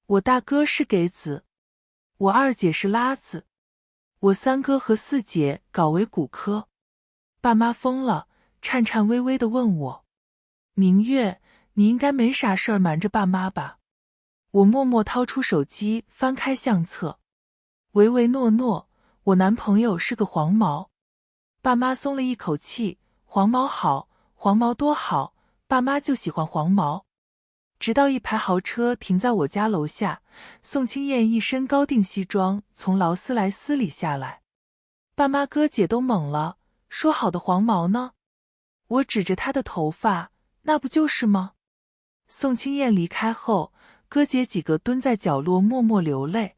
我大哥是给子，我二姐是拉子，我三哥和四姐搞为骨科。爸妈疯了，颤颤巍巍地问我：明月，你应该没啥事儿瞒着爸妈吧？我默默掏出手机，翻开相册，唯唯诺诺，我男朋友是个黄毛。爸妈松了一口气，黄毛好，黄毛多好，爸妈就喜欢黄毛。直到一排豪车停在我家楼下，宋清燕一身高定西装从劳斯莱斯里下来，爸妈哥姐都懵了，说好的黄毛呢？我指着她的头发，那不就是吗？宋清燕离开后，哥姐几个蹲在角落默默流泪。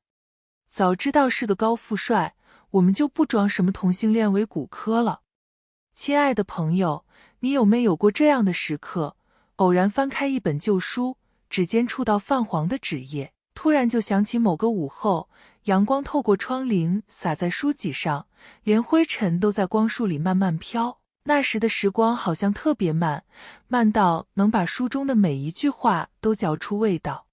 早知道是个高富帅，我们就不装什么同性恋为骨科了。亲爱的朋友，你有没有过这样的时刻，偶然翻开一本旧书，指尖触到泛黄的纸页，突然就想起某个午后，阳光透过窗棂洒在书籍上，连灰尘都在光束里慢慢飘。那时的时光好像特别慢，慢到能把书中的每一句话都嚼出味道。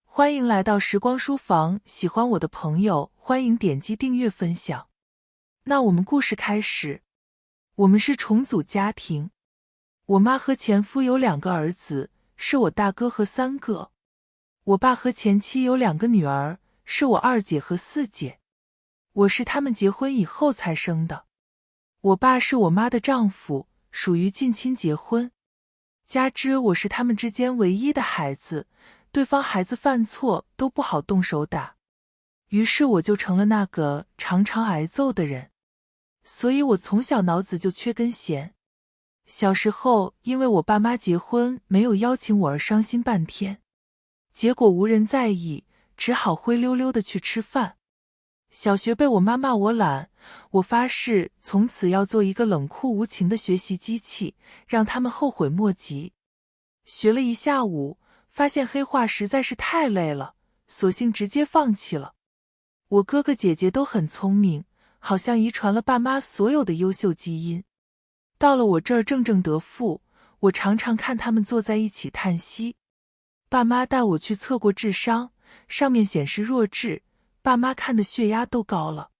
欢迎来到时光书房，喜欢我的朋友欢迎点击订阅分享。那我们故事开始。我们是重组家庭，我妈和前夫有2个儿子，是我大哥和3个。我爸和前妻有2个女儿，是我二姐和4姐。我是他们结婚以后才生的。我爸是我妈的丈夫，属于近亲结婚。加之我是他们之间唯一的孩子，对方孩子犯错都不好动手打，于是我就成了那个常常挨揍的人。所以我从小脑子就缺根弦。小时候因为我爸妈结婚没有邀请我而伤心半天，结果无人在意，只好灰溜溜的去吃饭。小学被我妈骂我懒，我发誓从此要做一个冷酷无情的学习机器，让他们后悔莫及。学了一下午，发现黑话实在是太累了，索性直接放弃了。我哥哥姐姐都很聪明，好像遗传了爸妈所有的优秀基因。到了我这儿正正得负，我常常看他们坐在一起叹息。爸妈带我去测过智商，上面显示弱智，爸妈看的血压都高了。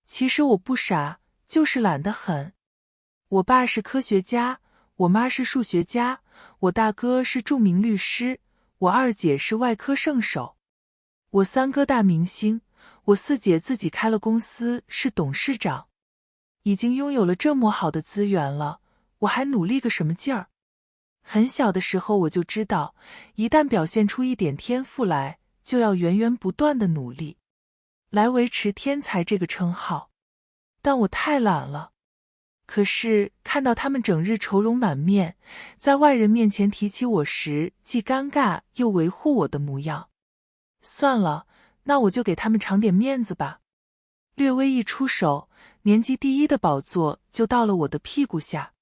其实我不傻，就是懒得很。我爸是科学家，我妈是数学家，我大哥是著名律师，我二姐是外科圣手。我3哥大明星，我4姐自己开了公司，是董事长。已经拥有了这么好的资源了，我还努力个什么劲儿？很小的时候我就知道，一旦表现出一点天赋来，就要源源不断的努力，来维持天才这个称号。但我太懒了。可是看到他们整日愁容满面，在外人面前提起我时，既尴尬又维护我的模样。算了，那我就给他们尝点面子吧。略微一出手，年级第1的宝座就到了我的屁股下。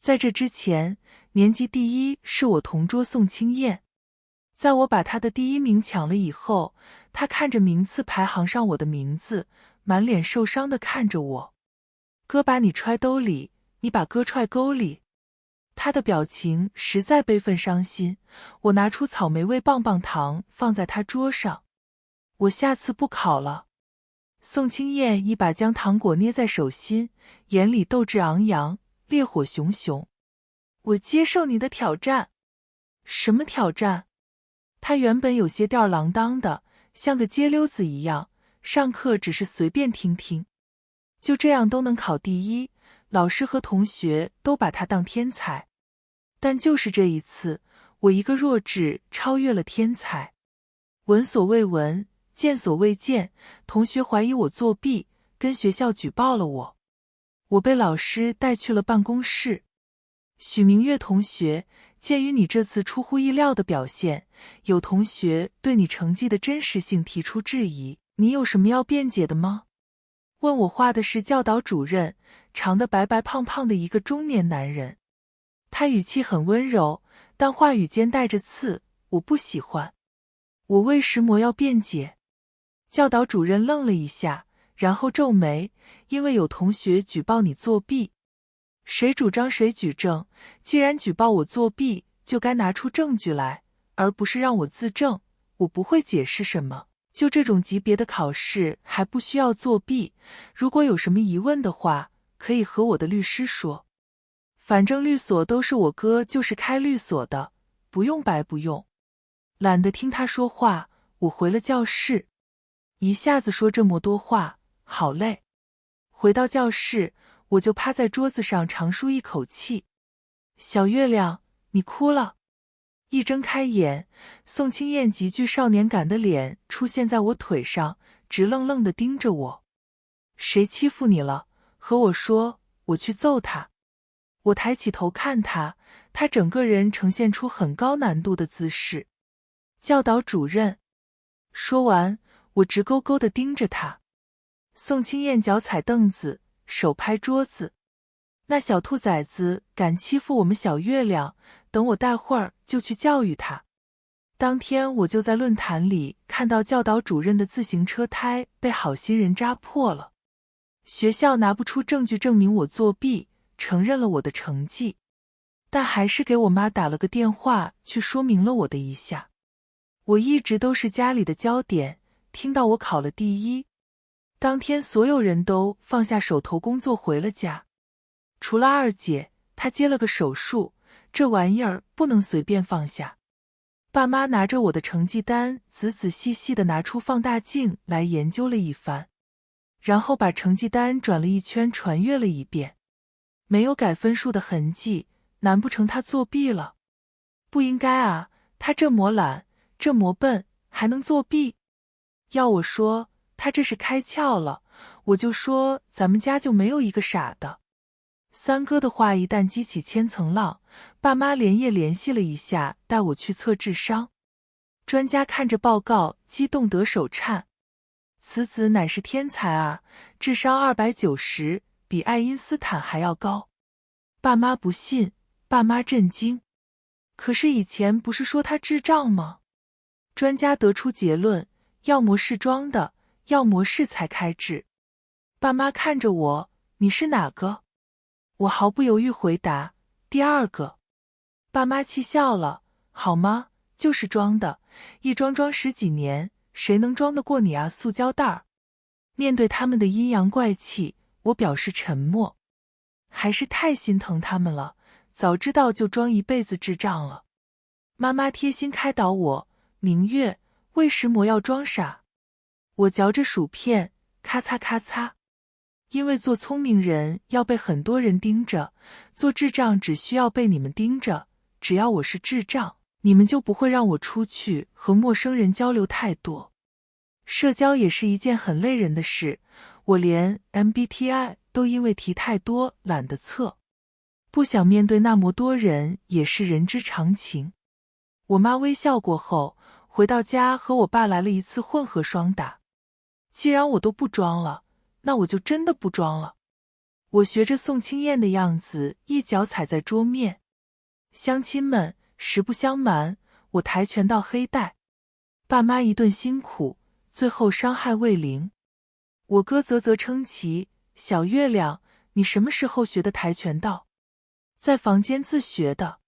在这之前，年级第1是我同桌宋清燕。在我把她的第1名抢了以后，她看着名次排行上我的名字，满脸受伤地看着我。哥把你揣兜里，你把哥揣沟里。她的表情实在悲愤伤心。我拿出草莓味棒棒糖放在她桌上。我下次不考了。宋清燕一把将糖果捏在手心，眼里斗志昂扬，烈火熊熊。我接受你的挑战。什么挑战？她原本有些吊儿郎当的，像个街溜子一样，上课只是随便听听。就这样都能考第1，老师和同学都把她当天才。但就是这一次，我一个弱智超越了天才。闻所未闻，见所未见，同学怀疑我作弊，跟学校举报了我。我被老师带去了办公室。许明月同学，鉴于你这次出乎意料的表现，有同学对你成绩的真实性提出质疑，你有什么要辩解的吗？问我话的是教导主任，长得白白胖胖的一个中年男人。他语气很温柔，但话语间带着刺，我不喜欢。我为什么要辩解？教导主任愣了一下，然后皱眉，因为有同学举报你作弊。谁主张谁举证，既然举报我作弊，就该拿出证据来，而不是让我自证。我不会解释什么，就这种级别的考试还不需要作弊，如果有什么疑问的话，可以和我的律师说。反正律所都是我哥就是开律所的，不用白不用。懒得听他说话，我回了教室。一下子说这么多话，好累。回到教室，我就趴在桌子上长舒一口气。小月亮，你哭了。一睁开眼，宋清燕极具少年感的脸出现在我腿上，直愣愣地盯着我。谁欺负你了？和我说，我去揍他。我抬起头看他，他整个人呈现出很高难度的姿势。教导主任。说完，我直勾勾地盯着他。宋清燕脚踩凳子，手拍桌子。那小兔崽子敢欺负我们小月亮，等我待会儿就去教育他。当天我就在论坛里看到教导主任的自行车胎被好心人扎破了。学校拿不出证据证明我作弊，承认了我的成绩，但还是给我妈打了个电话去说明了我的一下。我一直都是家里的焦点，听到我考了第一，当天所有人都放下手头工作回了家。除了二姐，她接了个手术，这玩意儿不能随便放下。爸妈拿着我的成绩单，仔仔细细地拿出放大镜来研究了一番，然后把成绩单转了一圈，传阅了一遍，没有改分数的痕迹，难不成他作弊了？不应该啊，他这么懒，这么笨，还能作弊？要我说，他这是开窍了，我就说咱们家就没有一个傻的。三哥的话一旦激起千层浪，爸妈连夜联系了一下，带我去测智商。专家看着报告，激动得手颤。此子乃是天才啊，智商290，比爱因斯坦还要高。爸妈不信，爸妈震惊。可是以前不是说他智障吗？专家得出结论，要么是装的，要么是才开智。爸妈看着我，你是哪个？我毫不犹豫回答，第二个。爸妈气笑了，好吗？就是装的，一装10几年，谁能装得过你啊，塑胶袋儿。面对他们的阴阳怪气，我表示沉默。还是太心疼他们了，早知道就装一辈子智障了。妈妈贴心开导我，明月，为什么要装傻？我嚼着薯片，咔嚓咔嚓。因为做聪明人要被很多人盯着，做智障只需要被你们盯着，只要我是智障，你们就不会让我出去和陌生人交流太多。社交也是一件很累人的事，我连 MBTI 都因为题太多懒得测，不想面对那么多人也是人之常情。我妈微笑过后，回到家和我爸来了一次混合双打。既然我都不装了，那我就真的不装了。我学着宋清燕的样子，一脚踩在桌面。乡亲们，实不相瞒，我跆拳道黑带。爸妈一顿辛苦，最后伤害未零。我哥啧啧称奇，小月亮，你什么时候学的跆拳道？在房间自学的。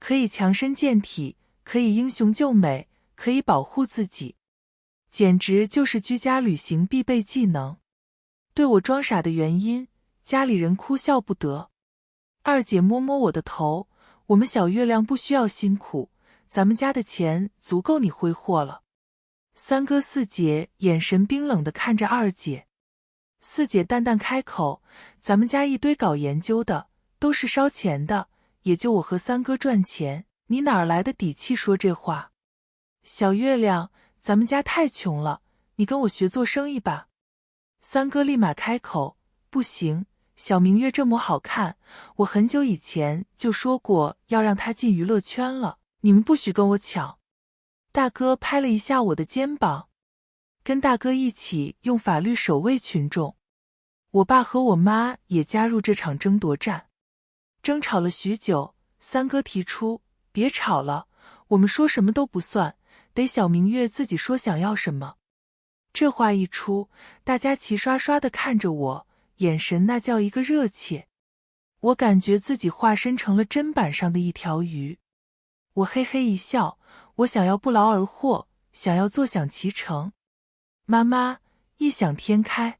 可以强身健体，可以英雄救美，可以保护自己，简直就是居家旅行必备技能。对我装傻的原因，家里人哭笑不得。二姐摸摸我的头，我们小月亮不需要辛苦，咱们家的钱足够你挥霍了。三哥四姐眼神冰冷地看着二姐。四姐淡淡开口，咱们家一堆搞研究的，都是烧钱的，也就我和三哥赚钱，你哪儿来的底气说这话？小月亮，咱们家太穷了，你跟我学做生意吧。三哥立马开口，不行，小明月这么好看，我很久以前就说过要让他进娱乐圈了，你们不许跟我抢。大哥拍了一下我的肩膀，跟大哥一起用法律守卫群众。我爸和我妈也加入这场争夺战。争吵了许久，三哥提出，别吵了，我们说什么都不算，得小明月自己说想要什么。这话一出，大家齐刷刷地看着我，眼神那叫一个热切。我感觉自己化身成了砧板上的一条鱼。我嘿嘿一笑，我想要不劳而获，想要坐享其成。妈妈，异想天开。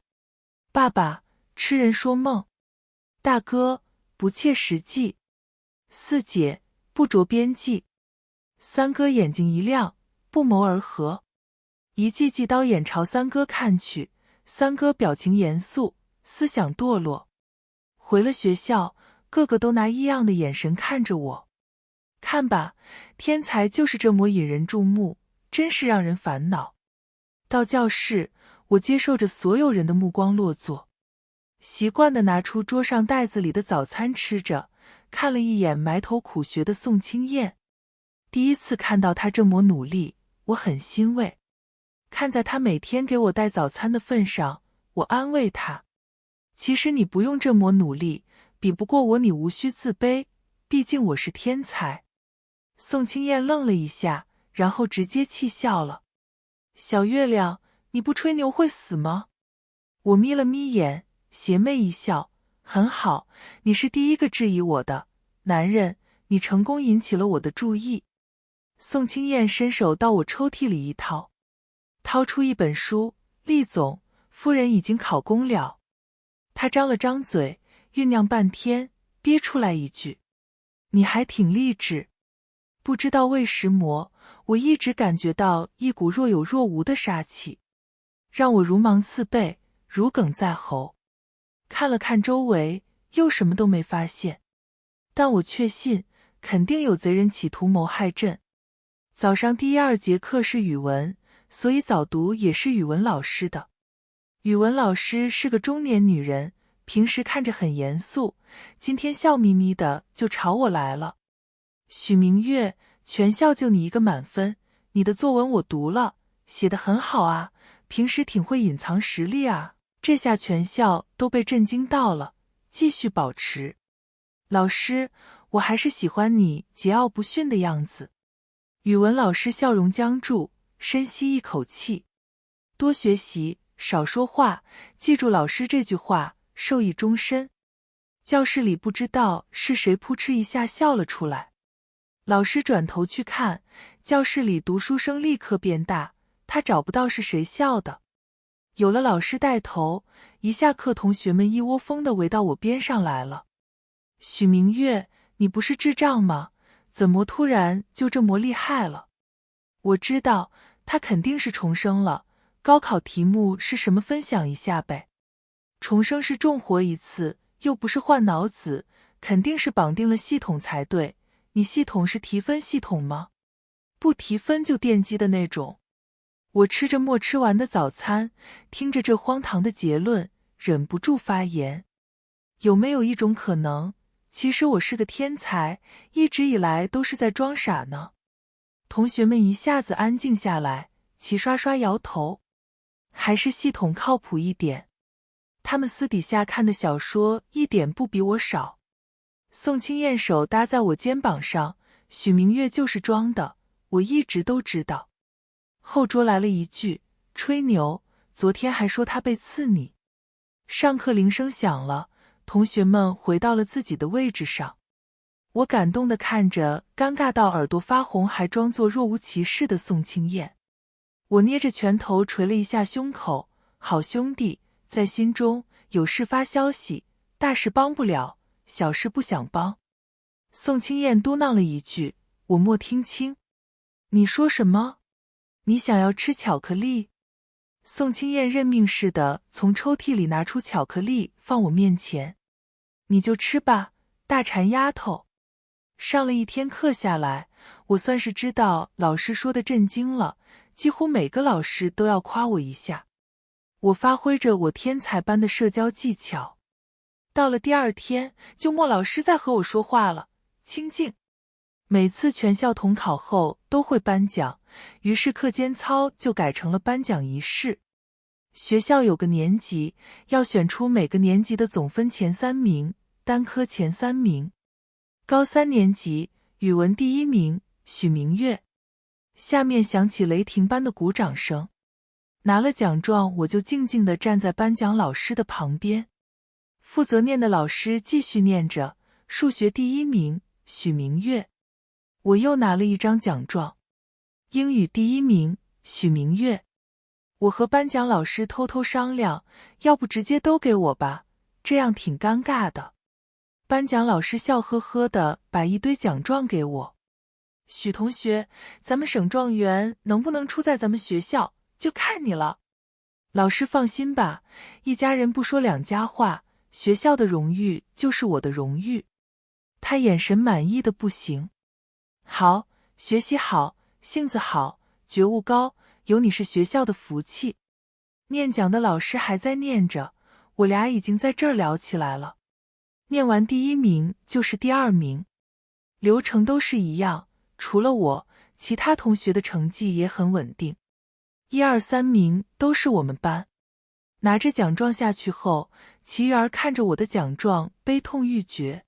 爸爸，痴人说梦。大哥，不切实际。四姐，不着边际。三哥眼睛一亮，不谋而合。一记记刀眼朝三哥看去，三哥表情严肃，思想堕落。回了学校，个个都拿异样的眼神看着我。看吧，天才就是这么引人注目，真是让人烦恼。到教室，我接受着所有人的目光落座，习惯地拿出桌上袋子里的早餐吃着，看了一眼埋头苦学的宋清燕。第一次看到她这么努力，我很欣慰。看在她每天给我带早餐的份上，我安慰她：其实你不用这么努力，比不过我你无需自卑，毕竟我是天才。宋清燕愣了一下，然后直接气笑了。小月亮，你不吹牛会死吗？我眯了眯眼，邪魅一笑，很好，你是第一个质疑我的男人，你成功引起了我的注意。宋清燕伸手到我抽屉里一掏，掏出一本书，厉总，夫人已经考公了。她张了张嘴，酝酿半天，憋出来一句：你还挺励志。不知道为什么，我一直感觉到一股若有若无的杀气，让我如芒刺背，如鲠在喉。看了看周围，又什么都没发现，但我确信，肯定有贼人企图谋害朕。早上第1、2节课是语文，所以早读也是语文老师的。语文老师是个中年女人，平时看着很严肃，今天笑眯眯的就朝我来了。许明月，全校就你一个满分，你的作文我读了，写得很好啊，平时挺会隐藏实力啊，这下全校都被震惊到了，继续保持。老师，我还是喜欢你桀骜不驯的样子。语文老师笑容僵住，深吸一口气。多学习，少说话，记住老师这句话，受益终身。教室里不知道是谁扑哧一下笑了出来。老师转头去看，教室里读书声立刻变大，他找不到是谁笑的。有了老师带头，一下课同学们一窝蜂地围到我边上来了。许明月，你不是智障吗？怎么突然就这么厉害了？我知道，他肯定是重生了。高考题目是什么？分享一下呗。重生是重活一次，又不是换脑子，肯定是绑定了系统才对。你系统是提分系统吗？不提分就电击的那种。我吃着没吃完的早餐，听着这荒唐的结论，忍不住发言。有没有一种可能，其实我是个天才，一直以来都是在装傻呢？同学们一下子安静下来，齐刷刷摇头。还是系统靠谱一点。他们私底下看的小说一点不比我少。宋清燕手搭在我肩膀上，许明月就是装的，我一直都知道。后桌来了一句：吹牛，昨天还说他被刺你。上课铃声响了，同学们回到了自己的位置上。我感动地看着尴尬到耳朵发红还装作若无其事的宋清燕。我捏着拳头捶了一下胸口，好兄弟，在心中有事发消息，大事帮不了，小事不想帮。宋清燕嘟囔了一句，我没听清。你说什么？你想要吃巧克力？宋清燕认命似的从抽屉里拿出巧克力放我面前。你就吃吧，大馋丫头。上了一天课下来，我算是知道老师说的震惊了，几乎每个老师都要夸我一下。我发挥着我天才般的社交技巧。到了第2天，就莫老师再和我说话了，清静。每次全校统考后都会颁奖，于是课间操就改成了颁奖仪式。学校有个年级，要选出每个年级的总分前3名，单科前3名。高3年级，语文第1名，许明月。下面响起雷霆般的鼓掌声。拿了奖状，我就静静地站在颁奖老师的旁边。负责念的老师继续念着，数学第1名，许明月。我又拿了一张奖状。英语第1名，许明月。我和颁奖老师偷偷商量，要不直接都给我吧，这样挺尴尬的。颁奖老师笑呵呵地把一堆奖状给我。许同学，咱们省状元能不能出在咱们学校，就看你了。老师放心吧，一家人不说两家话，学校的荣誉就是我的荣誉。他眼神满意的不行。好，学习好，性子好，觉悟高，有你是学校的福气。念奖的老师还在念着，我俩已经在这儿聊起来了。念完第一名就是第二名，流程都是一样，除了我，其他同学的成绩也很稳定。1、2、3名都是我们班。拿着奖状下去后，齐鱼儿看着我的奖状，悲痛欲绝。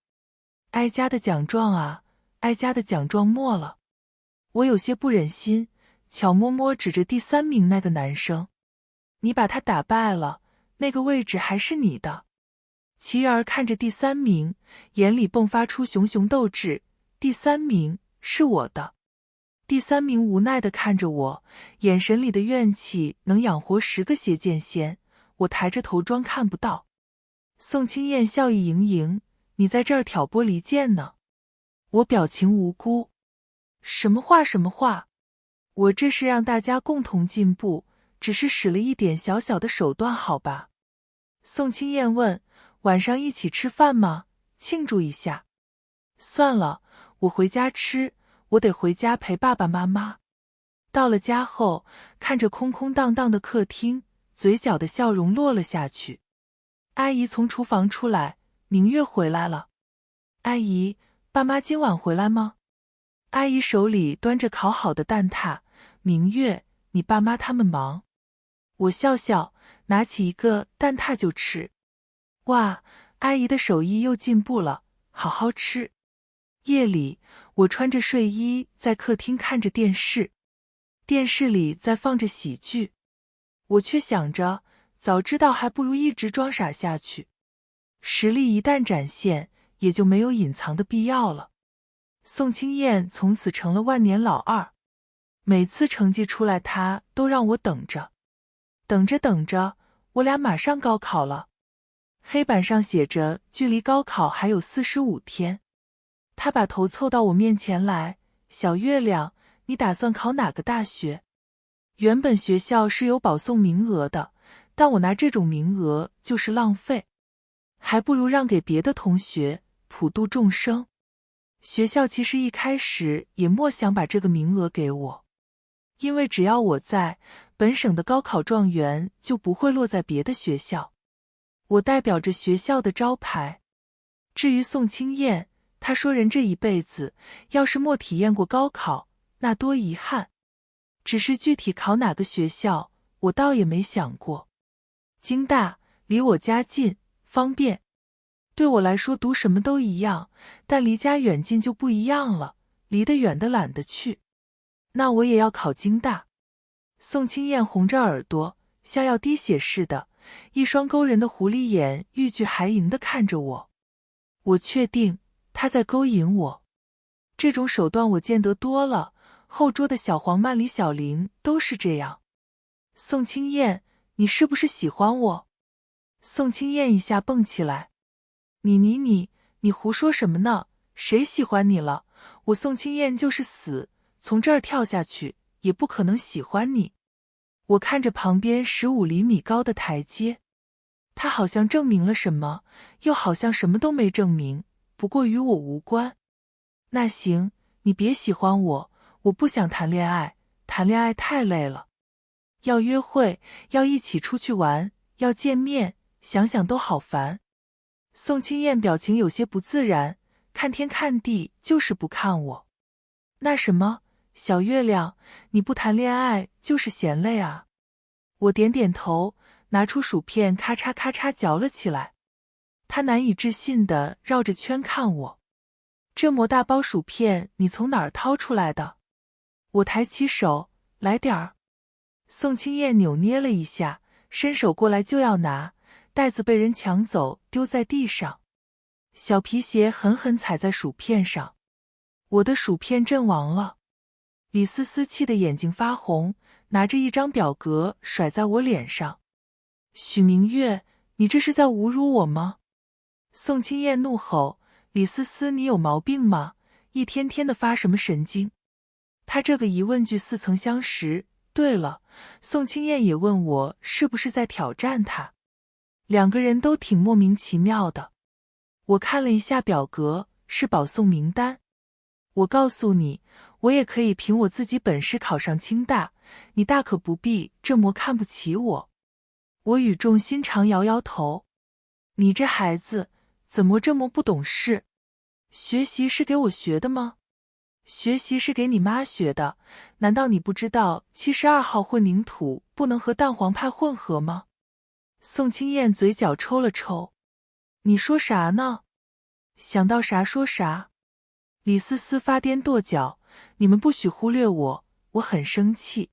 哀家的奖状啊，哀家的奖状没了。我有些不忍心，悄摸摸指着第3名那个男生：“你把他打败了，那个位置还是你的。”齐鱼儿看着第3名，眼里迸发出熊熊斗志。第3名是我的。第3名无奈地看着我，眼神里的怨气能养活10个邪剑仙。我抬着头装看不到。宋清燕笑意盈盈：“你在这儿挑拨离间呢？”我表情无辜：“什么话什么话，我这是让大家共同进步，只是使了一点小小的手段，好吧？”宋清燕问：“晚上一起吃饭吗？庆祝一下？”算了，我回家吃，我得回家陪爸爸妈妈。到了家后，看着空空荡荡的客厅，嘴角的笑容落了下去。阿姨从厨房出来：“明月回来了。”阿姨，爸妈今晚回来吗？阿姨手里端着烤好的蛋挞：“明月，你爸妈他们忙。”我笑笑，拿起一个蛋挞就吃。哇，阿姨的手艺又进步了，好好吃。夜里，我穿着睡衣在客厅看着电视，电视里在放着喜剧，我却想着，早知道还不如一直装傻下去。实力一旦展现，也就没有隐藏的必要了。宋清燕从此成了万年老二，每次成绩出来，她都让我等着。等着等着，我俩马上高考了。黑板上写着距离高考还有45天。他把头凑到我面前来：“小月亮，你打算考哪个大学？”原本学校是有保送名额的，但我拿这种名额就是浪费，还不如让给别的同学，普度众生。学校其实一开始也莫想把这个名额给我，因为只要我在，本省的高考状元就不会落在别的学校。我代表着学校的招牌。至于宋清燕，她说人这一辈子要是莫体验过高考，那多遗憾。只是具体考哪个学校，我倒也没想过。京大离我家近，方便。对我来说读什么都一样，但离家远近就不一样了，离得远的懒得去。那我也要考京大。宋清燕红着耳朵，像要滴血似的，一双勾人的狐狸眼欲拒还迎地看着我。我确定她在勾引我。这种手段我见得多了，后桌的小黄曼、李小玲都是这样。宋清燕，你是不是喜欢我？宋清燕一下蹦起来：“你胡说什么呢？谁喜欢你了？我宋清燕就是死，从这儿跳下去，也不可能喜欢你。”我看着旁边15厘米高的台阶，他好像证明了什么，又好像什么都没证明，不过与我无关。那行，你别喜欢我，我不想谈恋爱，谈恋爱太累了。要约会，要一起出去玩，要见面，想想都好烦。宋清燕表情有些不自然，看天看地，就是不看我。那什么，小月亮，你不谈恋爱就是嫌累啊？我点点头，拿出薯片咔嚓咔嚓嚼了起来。他难以置信地绕着圈看我：“这么大包薯片你从哪儿掏出来的？”我抬起手：“来点儿。”宋清燕扭捏了一下，伸手过来就要拿，袋子被人抢走，丢在地上。小皮鞋狠狠踩在薯片上，我的薯片阵亡了。李思思气得眼睛发红，拿着一张表格甩在我脸上。许明月，你这是在侮辱我吗？宋清燕怒吼，李思思，你有毛病吗？一天天的发什么神经？他这个疑问句似曾相识。对了，宋清燕也问我是不是在挑战他。两个人都挺莫名其妙的。我看了一下表格，是保送名单。我告诉你，我也可以凭我自己本事考上清大，你大可不必这么看不起我。我语重心长摇摇头。你这孩子怎么这么不懂事？学习是给我学的吗？学习是给你妈学的，难道你不知道72号混凝土不能和蛋黄派混合吗？宋清燕嘴角抽了抽。你说啥呢？想到啥说啥。李思思发颠跺脚，你们不许忽略我，我很生气。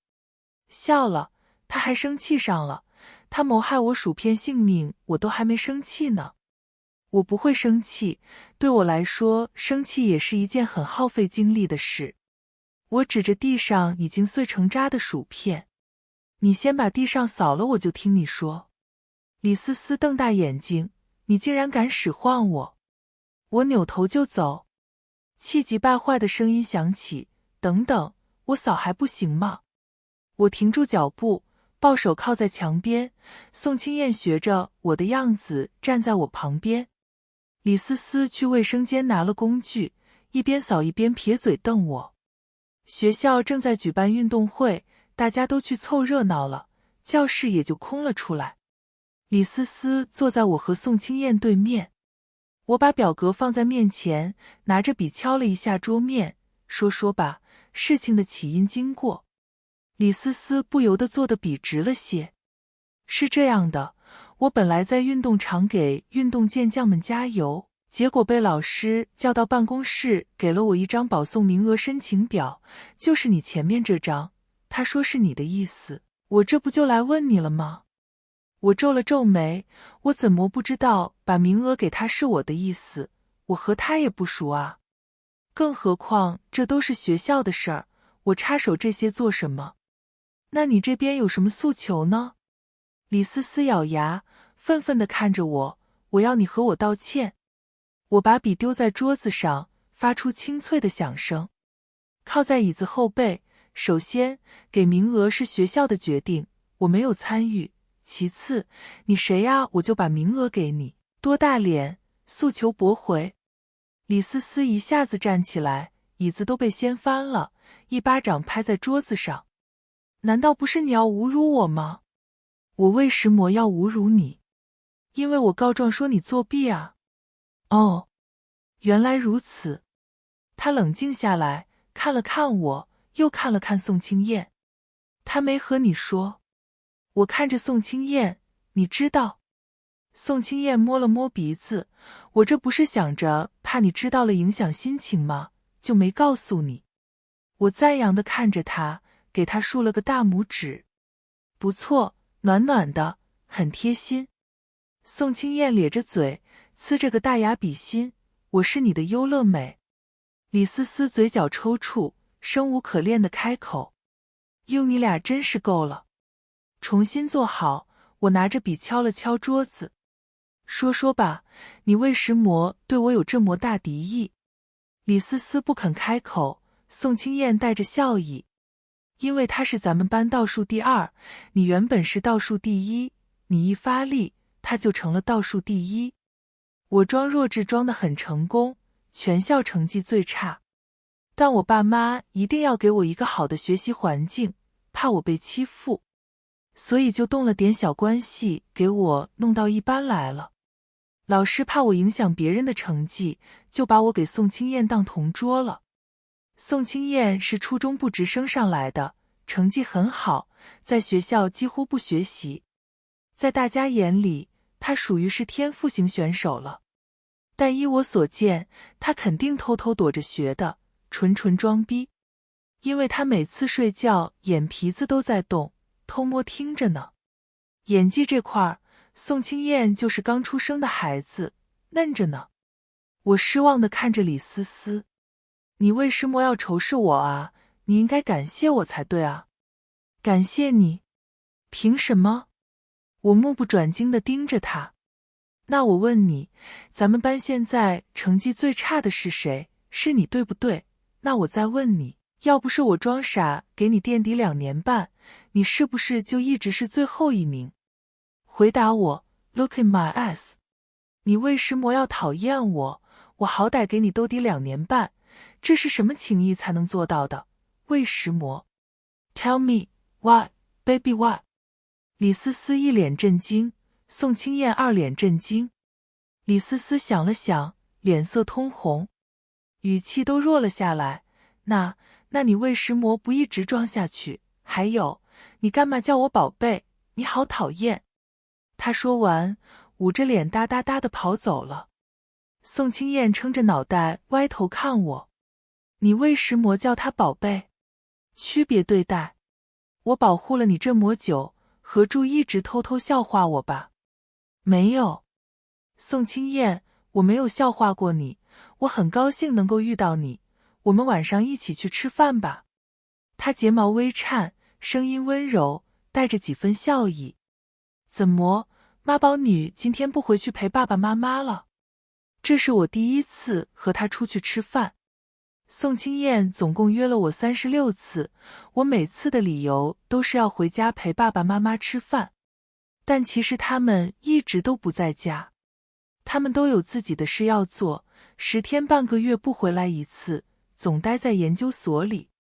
笑了，他还生气上了，他谋害我薯片性命，我都还没生气呢。我不会生气，对我来说，生气也是一件很耗费精力的事。我指着地上已经碎成渣的薯片，你先把地上扫了，我就听你说。李思思瞪大眼睛，你竟然敢使唤我！我扭头就走。气急败坏的声音响起，等等，我扫还不行吗？我停住脚步，抱手靠在墙边，宋清燕学着我的样子站在我旁边。李思思去卫生间拿了工具，一边扫一边撇嘴瞪我。学校正在举办运动会，大家都去凑热闹了，教室也就空了出来。李思思坐在我和宋清燕对面，我把表格放在面前，拿着笔敲了一下桌面，说吧，事情的起因经过。李思思不由得坐得笔直了些。是这样的，我本来在运动场给运动健将们加油，结果被老师叫到办公室，给了我一张保送名额申请表，就是你前面这张，他说是你的意思，我这不就来问你了吗？我皱了皱眉，我怎么不知道把名额给他是我的意思？我和他也不熟啊。更何况这都是学校的事儿，我插手这些做什么？那你这边有什么诉求呢？李思思咬牙，愤愤地看着我，我要你和我道歉。我把笔丢在桌子上，发出清脆的响声，靠在椅子后背。首先，给名额是学校的决定，我没有参与。其次，你谁呀，我就把名额给你，多大脸，诉求驳回。李思思一下子站起来，椅子都被掀翻了，一巴掌拍在桌子上。难道不是你要侮辱我吗？我为什么要侮辱你？因为我告状说你作弊啊。哦，原来如此。他冷静下来，看了看我，又看了看宋清燕。他没和你说。我看着宋清燕，你知道。宋清燕摸了摸鼻子，我这不是想着怕你知道了影响心情吗？就没告诉你。我赞扬地看着他，给他竖了个大拇指。不错，暖暖的，很贴心。宋清燕咧着嘴，呲着个大牙比心，我是你的优乐美。李思思嘴角抽搐，生无可恋地开口，用你俩真是够了。重新坐好，我拿着笔敲了敲桌子。说吧，你为什么对我有这么大敌意？李思思不肯开口，宋清燕带着笑意。因为他是咱们班倒数第二，你原本是倒数第一，你一发力，他就成了倒数第一。我装弱智装得很成功，全校成绩最差。但我爸妈一定要给我一个好的学习环境，怕我被欺负，所以就动了点小关系，给我弄到一班来了。老师怕我影响别人的成绩，就把我给宋清燕当同桌了。宋清燕是初中部直升上来的，成绩很好，在学校几乎不学习。在大家眼里，她属于是天赋型选手了。但依我所见，她肯定偷偷躲着学的，纯装逼。因为她每次睡觉眼皮子都在动，偷摸听着呢。演技这块儿，宋清燕就是刚出生的孩子，嫩着呢。我失望地看着李思思，你为什么要仇视我啊？你应该感谢我才对啊。感谢你。凭什么？我目不转睛地盯着他。那我问你，咱们班现在成绩最差的是谁？是你对不对？那我再问你，要不是我装傻给你垫底2年半，你是不是就一直是最后一名？回答我 ，Look in my eyes。你为什么要讨厌我？我好歹给你兜底2年半，这是什么情谊才能做到的？为什么 ？Tell me why, baby why？ 李思思一脸震惊，宋清燕2脸震惊。李思思想了想，脸色通红，语气都弱了下来。那你为什么不一直装下去？还有，你干嘛叫我宝贝？你好讨厌。他说完，捂着脸哒哒哒地跑走了。宋清燕撑着脑袋歪头看我，你为什么叫他宝贝？区别对待？我保护了你这么久，何柱一直偷偷笑话我吧？没有。宋清燕，我没有笑话过你，我很高兴能够遇到你，我们晚上一起去吃饭吧。她睫毛微颤，声音温柔，带着几分笑意。怎么，妈宝女今天不回去陪爸爸妈妈了？这是我第一次和她出去吃饭。宋清燕总共约了我36次，我每次的理由都是要回家陪爸爸妈妈吃饭，但其实他们一直都不在家。他们都有自己的事要做，10天半个月不回来一次，总待在研究所里。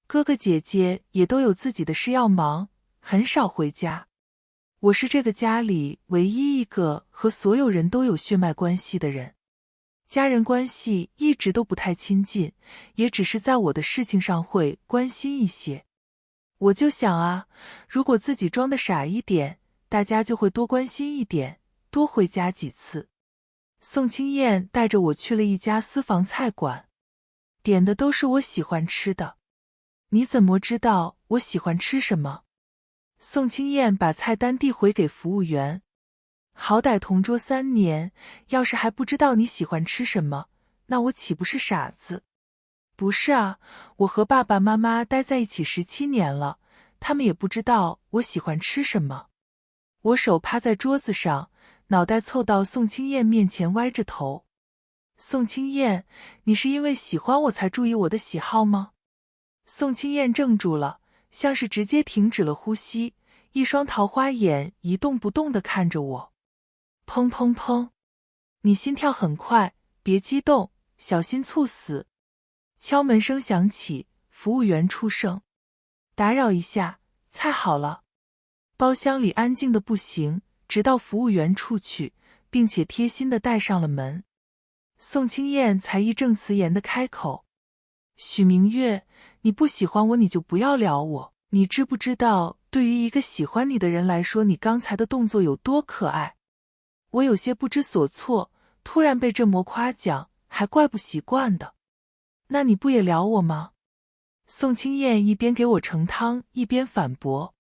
哥哥姐姐也都有自己的事要忙，很少回家。我是这个家里唯一一个和所有人都有血脉关系的人，家人关系一直都不太亲近，也只是在我的事情上会关心一些。我就想啊，如果自己装得傻一点，大家就会多关心一点，多回家几次。宋清燕带着我去了一家私房菜馆，点的都是我喜欢吃的。你怎么知道我喜欢吃什么？宋清燕把菜单递回给服务员。好歹同桌3年，要是还不知道你喜欢吃什么，那我岂不是傻子？不是啊，我和爸爸妈妈待在一起17年了，他们也不知道我喜欢吃什么。我手趴在桌子上，脑袋凑到宋清燕面前歪着头。宋清燕，你是因为喜欢我才注意我的喜好吗？宋清燕怔住了，像是直接停止了呼吸，一双桃花眼一动不动地看着我。砰砰砰，你心跳很快，别激动，小心猝死。敲门声响起，服务员出声，打扰一下，菜好了。包厢里安静的不行，直到服务员出去，并且贴心地带上了门。宋清燕才义正辞严地开口，许明月，你不喜欢我你就不要撩我，你知不知道对于一个喜欢你的人来说，你刚才的动作有多可爱？我有些不知所措，突然被这么夸奖，还怪不习惯的。那你不也撩我吗？宋清燕一边给我盛汤，一边反驳。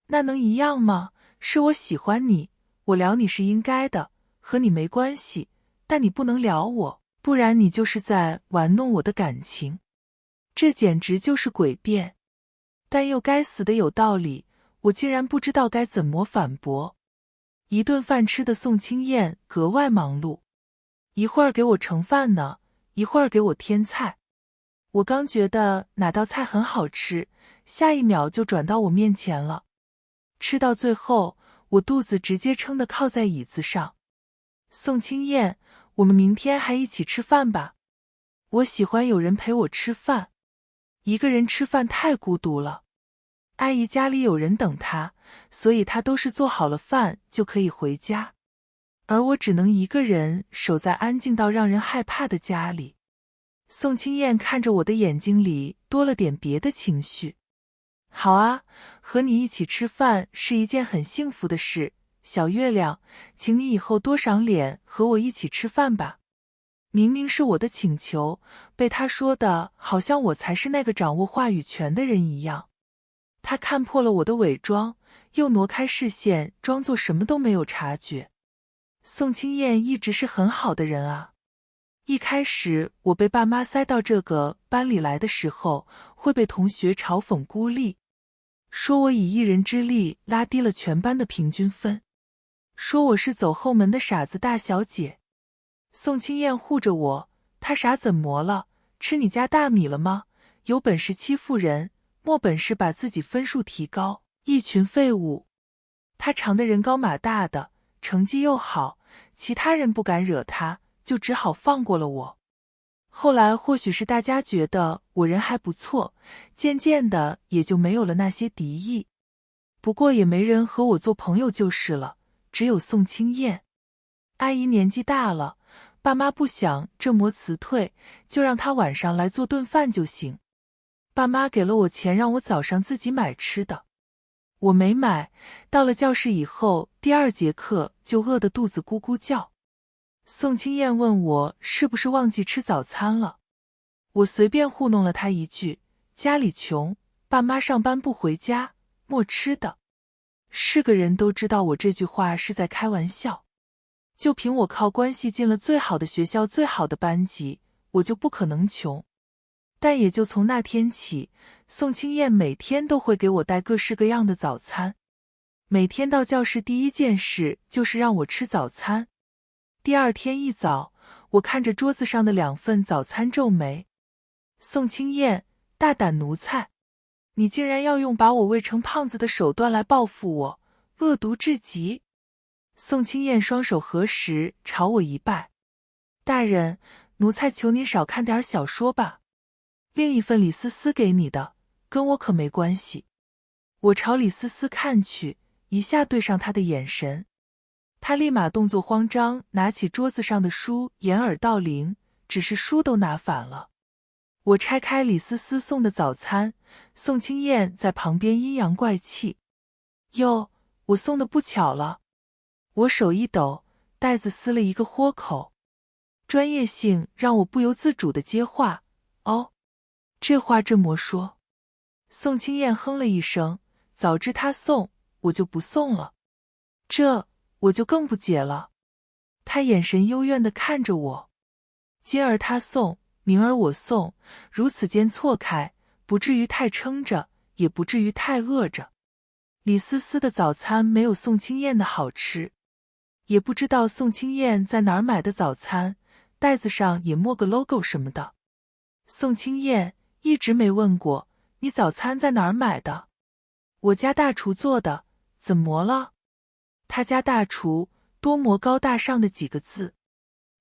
那能一样吗？是我喜欢你，我撩你是应该的，和你没关系，但你不能撩我，不然你就是在玩弄我的感情。这简直就是诡辩，但又该死的有道理，我竟然不知道该怎么反驳。一顿饭吃的宋清燕格外忙碌，一会儿给我盛饭呢，一会儿给我添菜。我刚觉得哪道菜很好吃，下一秒就转到我面前了。吃到最后，我肚子直接撑得靠在椅子上。宋清燕，我们明天还一起吃饭吧？我喜欢有人陪我吃饭，一个人吃饭太孤独了。阿姨家里有人等她，所以她都是做好了饭就可以回家，而我只能一个人守在安静到让人害怕的家里。宋清燕看着我的眼睛里多了点别的情绪。好啊，和你一起吃饭是一件很幸福的事，小月亮，请你以后多赏脸和我一起吃饭吧。明明是我的请求，被他说的好像我才是那个掌握话语权的人一样。他看破了我的伪装，又挪开视线，装作什么都没有察觉。宋清燕一直是很好的人啊。一开始我被爸妈塞到这个班里来的时候，会被同学嘲讽孤立。说我以一人之力拉低了全班的平均分，说我是走后门的傻子大小姐。宋清燕护着我，他傻怎么了？吃你家大米了吗？有本事欺负人，没本事把自己分数提高，一群废物。他长得人高马大的，成绩又好，其他人不敢惹他，就只好放过了我。后来或许是大家觉得我人还不错，渐渐的也就没有了那些敌意。不过也没人和我做朋友就是了，只有宋清燕。阿姨年纪大了，爸妈不想这磨辞退，就让她晚上来做顿饭就行。爸妈给了我钱让我早上自己买吃的，我没买，到了教室以后，第2节课就饿得肚子咕咕叫。宋清燕问我是不是忘记吃早餐了，我随便糊弄了她一句，家里穷，爸妈上班不回家，没吃的。是个人都知道我这句话是在开玩笑。就凭我靠关系进了最好的学校最好的班级，我就不可能穷。但也就从那天起，宋清燕每天都会给我带各式各样的早餐。每天到教室第一件事就是让我吃早餐。第2天一早，我看着桌子上的2份早餐皱眉。宋清燕，大胆奴才，你竟然要用把我喂成胖子的手段来报复我，恶毒至极。宋清燕双手合十，朝我一拜。大人，奴才求您少看点小说吧。另一份李思思给你的，跟我可没关系。我朝李思思看去，一下对上她的眼神。她立马动作慌张，拿起桌子上的书掩耳盗铃，只是书都拿反了。我拆开李思思送的早餐，宋清燕在旁边阴阳怪气。哟，我送的不巧了。我手一抖，袋子撕了一个豁口。专业性让我不由自主地接话，哦，这话这么说。宋清燕哼了一声，早知他送，我就不送了。这我就更不解了。他眼神幽怨地看着我。今儿他送，明儿我送，如此间错开，不至于太撑着，也不至于太饿着。李思思的早餐没有宋清燕的好吃，也不知道宋清燕在哪儿买的早餐，袋子上也没个 logo 什么的。宋清燕一直没问过，你早餐在哪儿买的？我家大厨做的，怎么了？他家大厨多么高大上的几个字。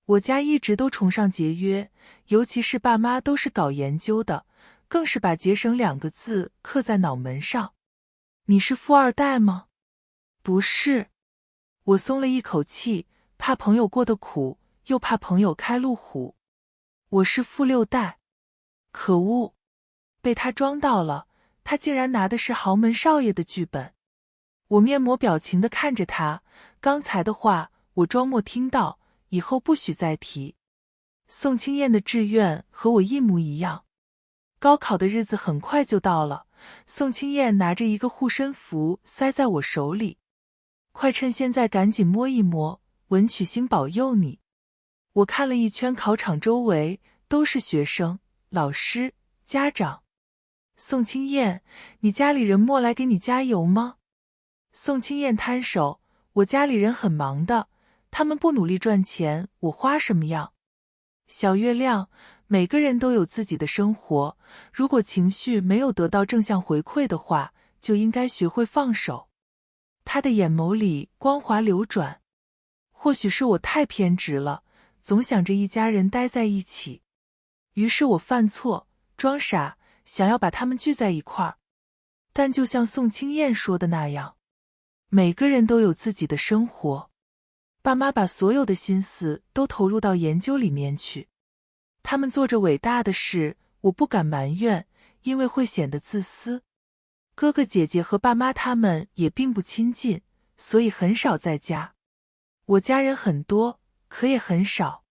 我家一直都崇尚节约，尤其是爸妈都是搞研究的，更是把节省2个字刻在脑门上。你是富二代吗？不是。我松了一口气，怕朋友过得苦，又怕朋友开路虎。我是富6代。可恶，被他装到了，他竟然拿的是豪门少爷的剧本。我面膜表情地看着他，刚才的话我装没听到，以后不许再提。宋清燕的志愿和我一模一样。高考的日子很快就到了，宋清燕拿着一个护身符塞在我手里，快趁现在赶紧摸一摸，文曲星保佑你。我看了一圈考场周围，都是学生、老师、家长。宋清燕，你家里人莫来给你加油吗？宋清燕摊手，我家里人很忙的，他们不努力赚钱，我花什么样？小月亮，每个人都有自己的生活，如果情绪没有得到正向回馈的话，就应该学会放手。他的眼眸里光华流转。或许是我太偏执了，总想着一家人待在一起。于是我犯错，装傻，想要把他们聚在一块儿。但就像宋清燕说的那样，每个人都有自己的生活。爸妈把所有的心思都投入到研究里面去，他们做着伟大的事，我不敢埋怨，因为会显得自私。哥哥姐姐和爸妈他们也并不亲近，所以很少在家。我家人很多，可也很少。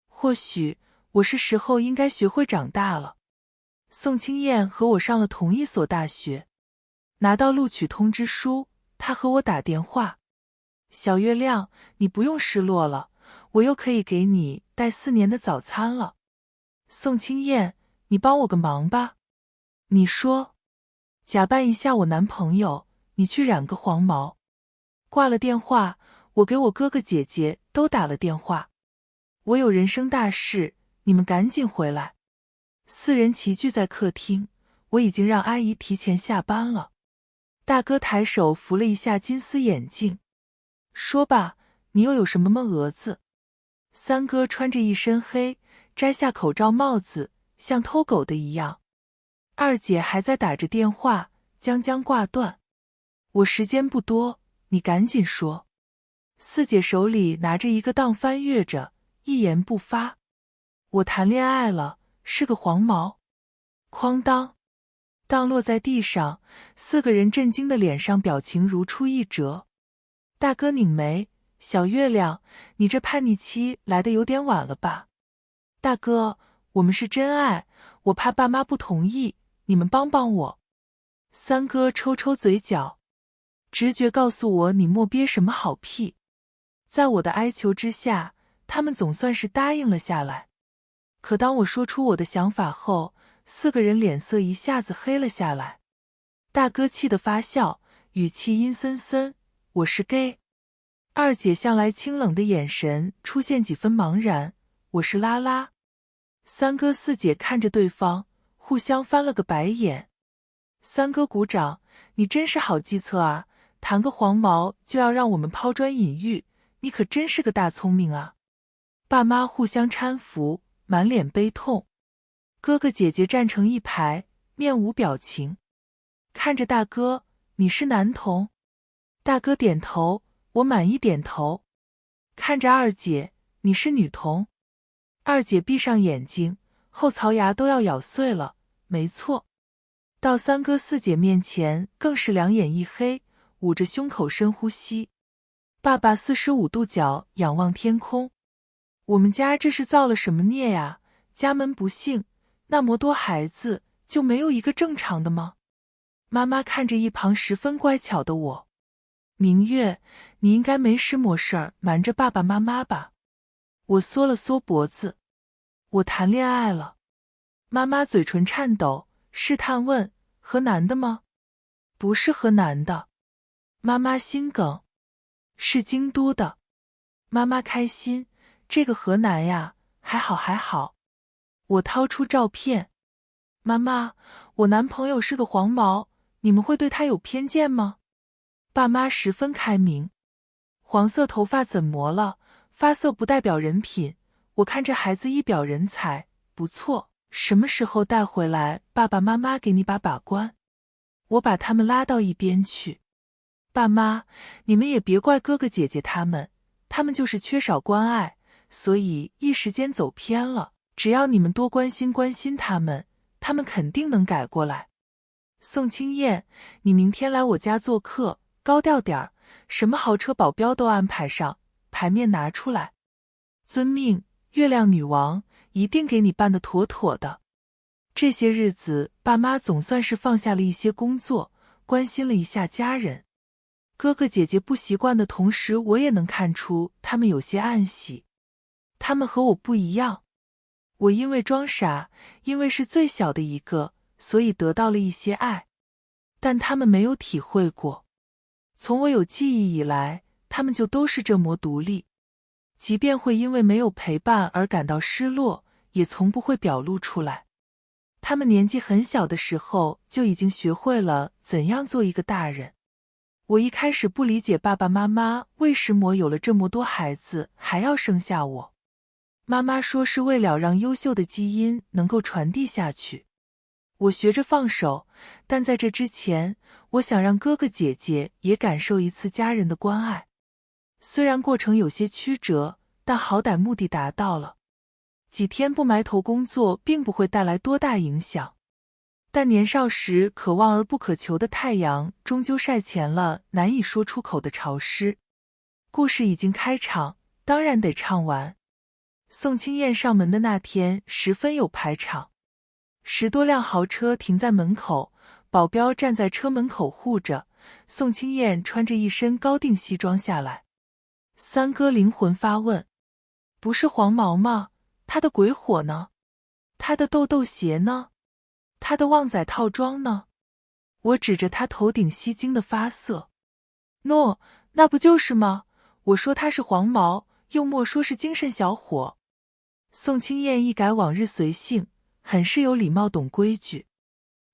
或许我是时候应该学会长大了。宋清燕和我上了同一所大学，拿到录取通知书，她和我打电话。小月亮，你不用失落了，我又可以给你带4年的早餐了。宋清燕，你帮我个忙吧。你说。假扮一下我男朋友，你去染个黄毛。挂了电话，我给我哥哥姐姐都打了电话。我有人生大事，你们赶紧回来。四人齐聚在客厅，我已经让阿姨提前下班了。大哥抬手扶了一下金丝眼镜，说吧，你又有什么闷蛾子？三哥穿着一身黑，摘下口罩帽子，像偷狗的一样。二姐还在打着电话，将将挂断。我时间不多，你赶紧说。四姐手里拿着一个当翻阅着，一言不发。我谈恋爱了，是个黄毛。哐当，当落在地上，四个人震惊的脸上表情如出一辙。大哥拧眉，小月亮，你这叛逆期来得有点晚了吧？大哥，我们是真爱，我怕爸妈不同意，你们帮帮我。三哥抽抽嘴角，直觉告诉我你莫憋什么好屁。在我的哀求之下，他们总算是答应了下来。可当我说出我的想法后，四个人脸色一下子黑了下来。大哥气得发笑，语气阴森森，我是 gay。二姐向来清冷的眼神出现几分茫然，我是拉拉。三哥四姐看着对方，互相翻了个白眼。三哥鼓掌，你真是好计策啊，谈个黄毛就要让我们抛砖引玉，你可真是个大聪明啊。爸妈互相搀扶，满脸悲痛。哥哥姐姐站成一排，面无表情。看着大哥，你是男童？大哥点头，我满意点头。看着二姐，你是女童？二姐闭上眼睛，后槽牙都要咬碎了。没错。到三哥四姐面前，更是两眼一黑，捂着胸口深呼吸。爸爸45度角仰望天空。我们家这是造了什么孽呀？家门不幸，那么多孩子，就没有一个正常的吗？妈妈看着一旁十分乖巧的我。明月，你应该没什么事儿瞒着爸爸妈妈吧？我缩了缩脖子。我谈恋爱了。妈妈嘴唇颤抖，试探问，河南的吗？不是河南的。妈妈心梗。是京都的。妈妈开心，这个河南呀，还好还好。我掏出照片。妈妈，我男朋友是个黄毛，你们会对他有偏见吗？爸妈十分开明。黄色头发怎么了？发色不代表人品，我看这孩子一表人才，不错，什么时候带回来，爸爸妈妈给你把关。我把他们拉到一边去。爸妈，你们也别怪哥哥姐姐他们就是缺少关爱，所以一时间走偏了，只要你们多关心关心他们肯定能改过来。宋清燕，你明天来我家做客，高调点儿，什么豪车保镖都安排上，牌面拿出来。遵命，月亮女王，一定给你办得妥妥的。这些日子，爸妈总算是放下了一些工作，关心了一下家人。哥哥姐姐不习惯的同时，我也能看出他们有些暗喜。他们和我不一样。我因为装傻，因为是最小的一个，所以得到了一些爱。但他们没有体会过。从我有记忆以来，他们就都是这么独立。即便会因为没有陪伴而感到失落，也从不会表露出来。他们年纪很小的时候，就已经学会了怎样做一个大人。我一开始不理解爸爸妈妈为什么有了这么多孩子还要生下我。妈妈说是为了让优秀的基因能够传递下去。我学着放手，但在这之前，我想让哥哥姐姐也感受一次家人的关爱。虽然过程有些曲折，但好歹目的达到了。几天不埋头工作并不会带来多大影响。但年少时可望而不可求的太阳，终究晒前了难以说出口的潮湿。故事已经开场，当然得唱完。宋清燕上门的那天十分有排场，10多辆豪车停在门口，保镖站在车门口护着。宋清燕穿着一身高定西装下来。三哥灵魂发问：不是黄毛吗？他的鬼火呢？他的豆豆鞋呢？他的旺仔套装呢？我指着他头顶吸睛的发色。喏，那不就是吗？我说他是黄毛，又莫说是精神小伙。宋清燕一改往日随性，很是有礼貌懂规矩。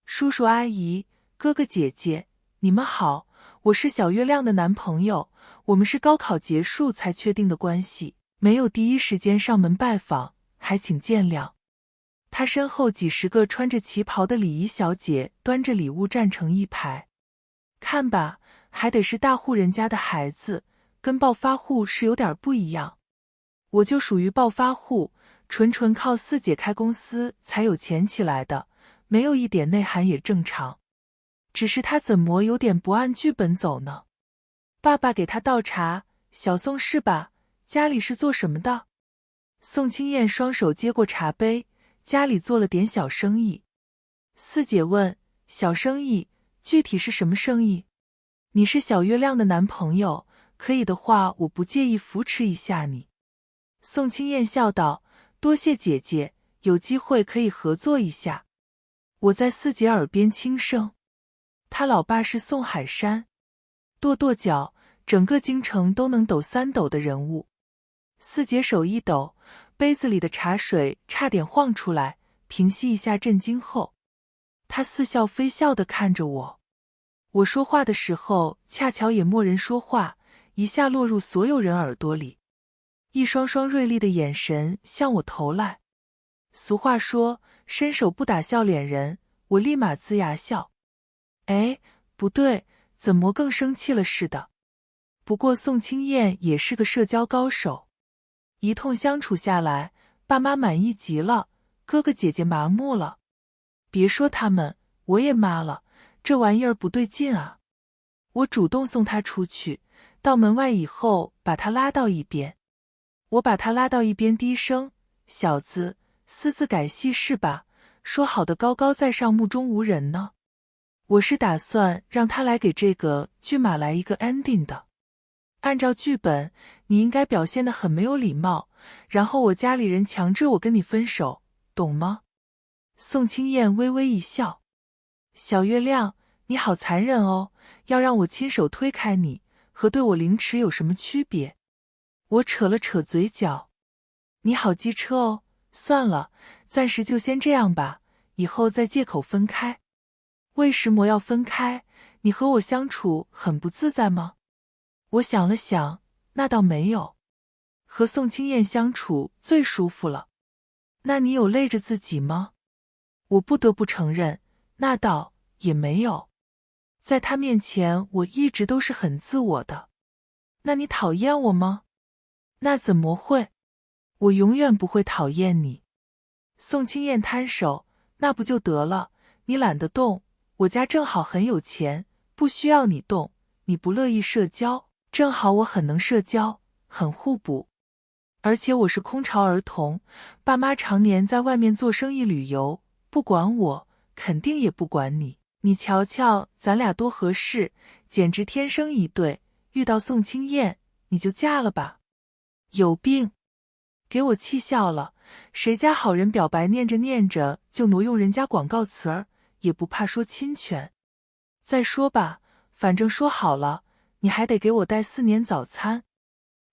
叔叔阿姨，哥哥姐姐，你们好，我是小月亮的男朋友，我们是高考结束才确定的关系，没有第一时间上门拜访，还请见谅。他身后几十个穿着旗袍的礼仪小姐端着礼物站成一排。看吧，还得是大户人家的孩子，跟暴发户是有点不一样。我就属于暴发户，纯靠四姐开公司才有钱起来的，没有一点内涵也正常。只是他怎么有点不按剧本走呢？爸爸给他倒茶，小宋是吧？家里是做什么的？宋清燕双手接过茶杯，家里做了点小生意。四姐问，小生意，具体是什么生意？你是小月亮的男朋友，可以的话，我不介意扶持一下你。宋清燕笑道，多谢姐姐，有机会可以合作一下。我在四姐耳边轻声，他老爸是宋海山，跺脚，整个京城都能抖3抖的人物。四姐手一抖，杯子里的茶水差点晃出来，平息一下震惊后，她似笑非笑地看着我。我说话的时候恰巧也没人说话，一下落入所有人耳朵里，一双双锐利的眼神向我投来。俗话说伸手不打笑脸人，我立马龇牙笑。哎，不对，怎么更生气了似的？不过宋清燕也是个社交高手，一通相处下来，爸妈满意极了，哥哥姐姐麻木了。别说他们，我也麻了，这玩意儿不对劲啊。我主动送他出去，到门外以后把他拉到一边。我把他拉到一边低声，小子，私自改戏是吧？说好的高高在上目中无人呢？我是打算让他来给这个剧码来一个 ending 的。按照剧本，你应该表现得很没有礼貌，然后我家里人强制我跟你分手，懂吗？宋清燕微微一笑，小月亮，你好残忍哦，要让我亲手推开你，和对我凌迟有什么区别？我扯了扯嘴角，你好机车哦，算了，暂时就先这样吧，以后再借口分开。为什么要分开？你和我相处很不自在吗？我想了想，那倒没有，和宋清燕相处最舒服了。那你有累着自己吗？我不得不承认，那倒也没有。在他面前，我一直都是很自我的。那你讨厌我吗？那怎么会？我永远不会讨厌你。宋清燕摊手，那不就得了？你懒得动，我家正好很有钱，不需要你动。你不乐意社交，正好我很能社交，很互补。而且我是空巢儿童，爸妈常年在外面做生意旅游，不管我，肯定也不管你。你瞧瞧咱俩多合适，简直天生一对。遇到宋清燕，你就嫁了吧。有病！给我气笑了。谁家好人表白念着念着就挪用人家广告词儿，也不怕说侵权。再说吧，反正说好了，你还得给我带4年早餐。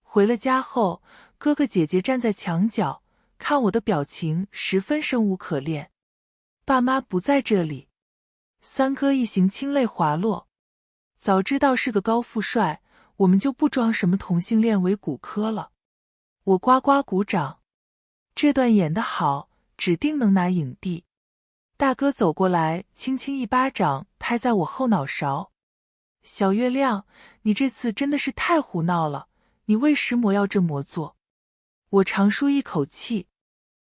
回了家后，哥哥姐姐站在墙角，看我的表情十分生无可恋。爸妈不在这里，三哥一行清泪滑落。早知道是个高富帅，我们就不装什么同性恋为骨科了。我呱呱鼓掌，这段演得好，指定能拿影帝。大哥走过来，轻轻一巴掌拍在我后脑勺。小月亮，你这次真的是太胡闹了，你为什么要这么做？我长舒一口气，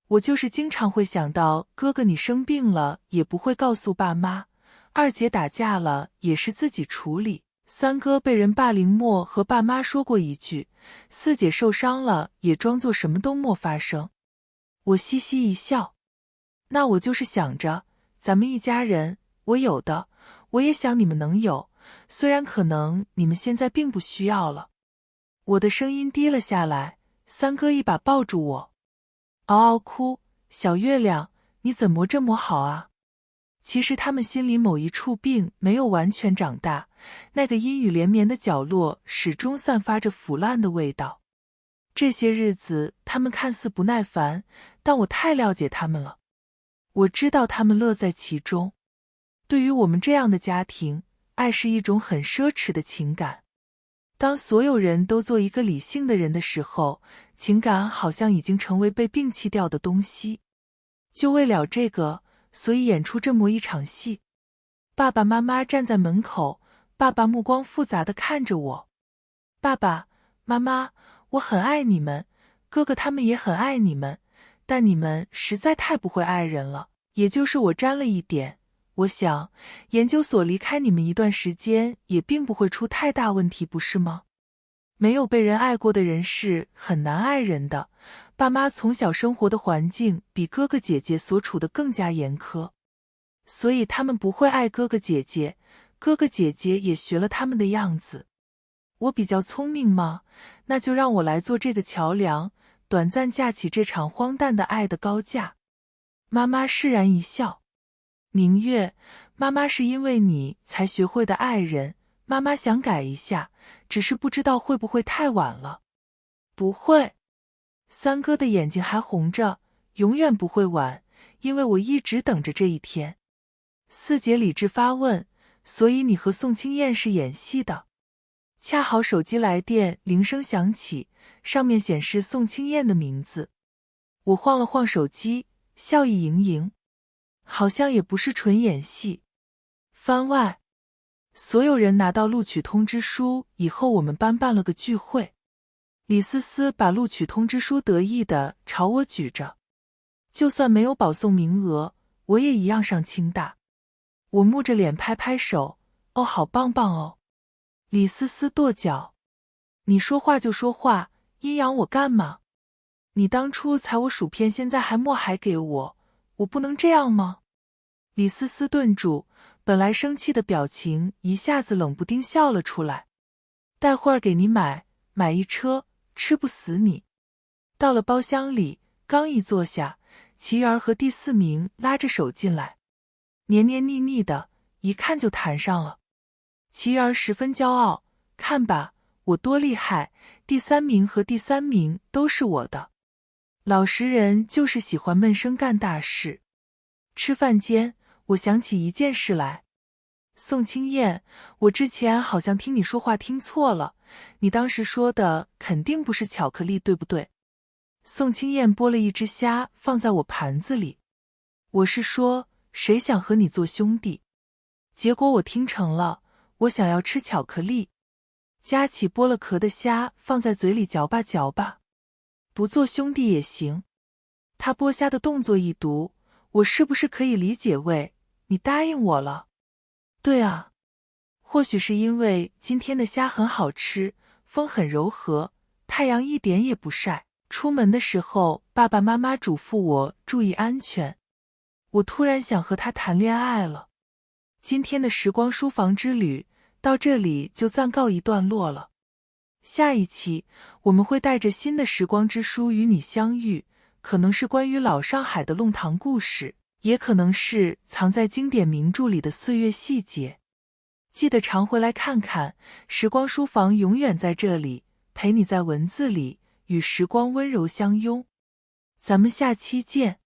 我就是经常会想到哥哥你生病了也不会告诉爸妈，二姐打架了也是自己处理，三哥被人霸凌没和爸妈说过一句，四姐受伤了也装作什么都没发生。我嘻嘻一笑，那我就是想着咱们一家人，我有的我也想你们能有，虽然可能你们现在并不需要了。我的声音低了下来，三哥一把抱住我，嗷嗷哭，小月亮，你怎么这么好啊？其实他们心里某一处并没有完全长大，那个阴雨连绵的角落始终散发着腐烂的味道。这些日子他们看似不耐烦，但我太了解他们了。我知道他们乐在其中。对于我们这样的家庭，爱是一种很奢侈的情感。当所有人都做一个理性的人的时候，情感好像已经成为被摒弃掉的东西。就为了这个，所以演出这么一场戏。爸爸妈妈站在门口，爸爸目光复杂地看着我。爸爸妈妈，我很爱你们，哥哥他们也很爱你们，但你们实在太不会爱人了，也就是我沾了一点。我想，研究所离开你们一段时间也并不会出太大问题，不是吗？没有被人爱过的人是很难爱人的。爸妈从小生活的环境比哥哥姐姐所处的更加严苛，所以他们不会爱哥哥姐姐，哥哥姐姐也学了他们的样子。我比较聪明吗？那就让我来做这个桥梁，短暂架起这场荒诞的爱的高架。妈妈释然一笑。明月，妈妈是因为你才学会的爱人，妈妈想改一下，只是不知道会不会太晚了。不会。三哥的眼睛还红着，永远不会晚，因为我一直等着这一天。四姐理智发问，所以你和宋清燕是演戏的？恰好手机来电铃声响起，上面显示宋清燕的名字。我晃了晃手机，笑意盈盈。好像也不是纯演戏。番外，所有人拿到录取通知书以后，我们班办了个聚会。李思思把录取通知书得意地朝我举着，就算没有保送名额，我也一样上清大。我木着脸拍拍手，哦，好棒棒哦。李思思跺脚，你说话就说话，阴阳我干嘛？你当初踩我薯片，现在还默还给我，我不能这样吗？李思思顿住，本来生气的表情一下子冷不丁笑了出来。待会儿给你买一车，吃不死你。到了包厢里，刚一坐下，齐媛儿和第4名拉着手进来，黏黏腻腻的，一看就谈上了。齐媛儿十分骄傲，看吧，我多厉害，第3名和第3名都是我的。老实人就是喜欢闷声干大事。吃饭间，我想起一件事来。宋清燕，我之前好像听你说话听错了，你当时说的肯定不是巧克力，对不对？宋清燕剥了一只虾放在我盘子里。我是说，谁想和你做兄弟？结果我听成了，我想要吃巧克力。佳琪剥了壳的虾放在嘴里嚼吧嚼吧。不做兄弟也行。他剥虾的动作一读，我是不是可以理解为你答应我了？对啊，或许是因为今天的虾很好吃，风很柔和，太阳一点也不晒。出门的时候，爸爸妈妈嘱咐我注意安全。我突然想和他谈恋爱了。今天的时光书房之旅到这里就暂告一段落了。下一期我们会带着新的时光之书与你相遇，可能是关于老上海的弄堂故事，也可能是藏在经典名著里的岁月细节。记得常回来看看，时光书房永远在这里，陪你在文字里与时光温柔相拥。咱们下期见。